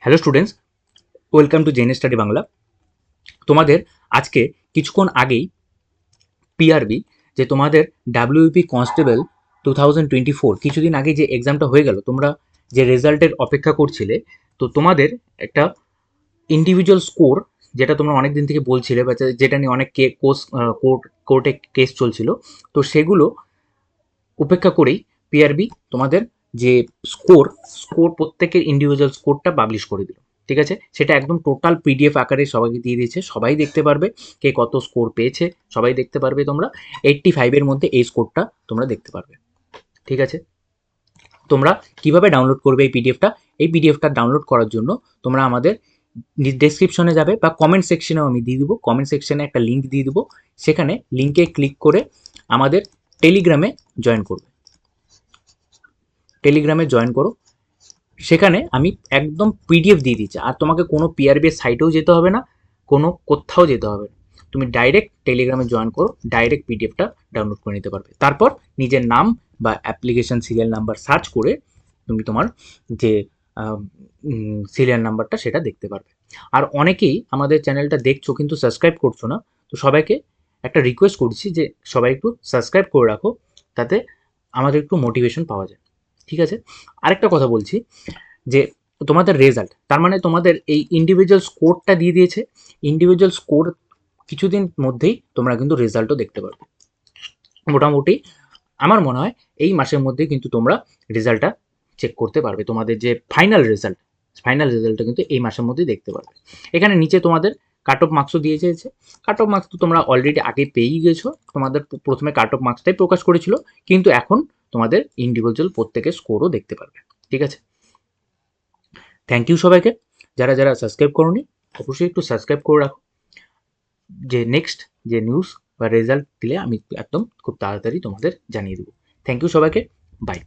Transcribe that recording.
Hello students, welcome to Zen Study Bangla. তোমাদের আজকে কিছুক্ষণ আগেই পিআরবি, যে তোমাদের ডাব্লিউপি কনস্টেবল 2024 কিছুদিন আগে যে এক্সামটা হয়ে গেল, তোমরা যে রেজাল্টের অপেক্ষা করছিলে, তো তোমাদের একটা ইন্ডিভিজুয়াল স্কোর, যেটা তোমরা অনেক দিন থেকে বলছিলে বা যেটা নিয়ে অনেক কোর্টে কেস চলছিল, তো সেগুলো উপেক্ষা করেই পিআরবি তোমাদের যে স্কোর প্রত্যেকের ইন্ডিভিজুয়াল স্কোরটা পাবলিশ করে দিল। ঠিক আছে, সেটা একদম টোটাল পিডিএফ আকারে সবাইকে দিয়ে দিয়েছে, সবাই দেখতে পারবে কে কত স্কোর পেয়েছে, সবাই দেখতে পারবে। তোমরা 85-এর মধ্যে এই স্কোরটা তোমরা দেখতে পারবে। ঠিক আছে, তোমরা কিভাবে ডাউনলোড করবে এই পিডিএফটা? এই পিডিএফটা ডাউনলোড করার জন্য তোমরা আমাদের ডেসক্রিপশনে যাবে বা কমেন্ট সেকশনেও আমি দিয়ে দেবো, কমেন্ট সেকশনে একটা লিঙ্ক দিয়ে দেবো, সেখানে লিঙ্কে ক্লিক করে আমাদের টেলিগ্রামে জয়েন করবে। টেলিগ্রামে জয়েন করো, সেখানে আমি একদম পিডিএফ দিয়ে দিচ্ছি, আর তোমাকে কোনো পিআরবি এর সাইটেও যেতে হবে না, কোনো কোথাও যেতে হবে না। তুমি ডাইরেক্ট টেলিগ্রামে জয়েন করো, ডাইরেক্ট পিডিএফটা ডাউনলোড করে নিতে পারবে। তারপর নিজের নাম বা অ্যাপ্লিকেশন সিরিয়াল নাম্বার সার্চ করে তুমি তোমার যে সিরিয়াল নাম্বারটা সেটা দেখতে পারবে। আর অনেকেই আমাদের চ্যানেলটা দেখছো কিন্তু সাবস্ক্রাইব করছো না, তো সবাইকে একটা রিকোয়েস্ট করছি যে সবাই একটু সাবস্ক্রাইব করে রাখো, তাতে আমাদের একটু মোটিভেশন পাওয়া যায়। ঠিক আছে, আরেকটা কথা বলছি, যে তোমাদের রেজাল্ট, তার মানে তোমাদের এই ইন্ডিভিজুয়াল স্কোরটা দিয়ে দিয়েছে। ইন্ডিভিজুয়াল স্কোর কিছুদিন মধ্যেই তোমরা কিন্তু রেজাল্টও দেখতে পারবে। মোটামুটি আমার মনে হয় এই মাসের মধ্যে কিন্তু তোমরা রেজাল্টটা চেক করতে পারবে। তোমাদের যে ফাইনাল রেজাল্টটা কিন্তু এই মাসের মধ্যেই দেখতে পারবে। এখানে নিচে তোমাদের কাট অফ মার্কসও দিয়ে দিয়েছে। কাট অফ মার্কস তো তোমরা অলরেডি আগে পেয়েই গেছো, তোমাদের প্রথমে কাট অফ মার্কসটাই প্রকাশ করেছিল, কিন্তু এখন তোমাদের ইন্ডিভিজুয়াল প্রত্যেকের স্কোরও দেখতে পারবে। ঠিক আছে, থ্যাংক ইউ সবাইকে। যারা যারা সাবস্ক্রাইব করোনি, অবশ্যই একটু সাবস্ক্রাইব করে রাখো, যে নেক্সট যে নিউজ বা রেজাল্ট দিলে আমি একদম খুব তাড়াতাড়ি তোমাদের জানিয়ে দেবো। থ্যাংক ইউ সবাইকে, বাই।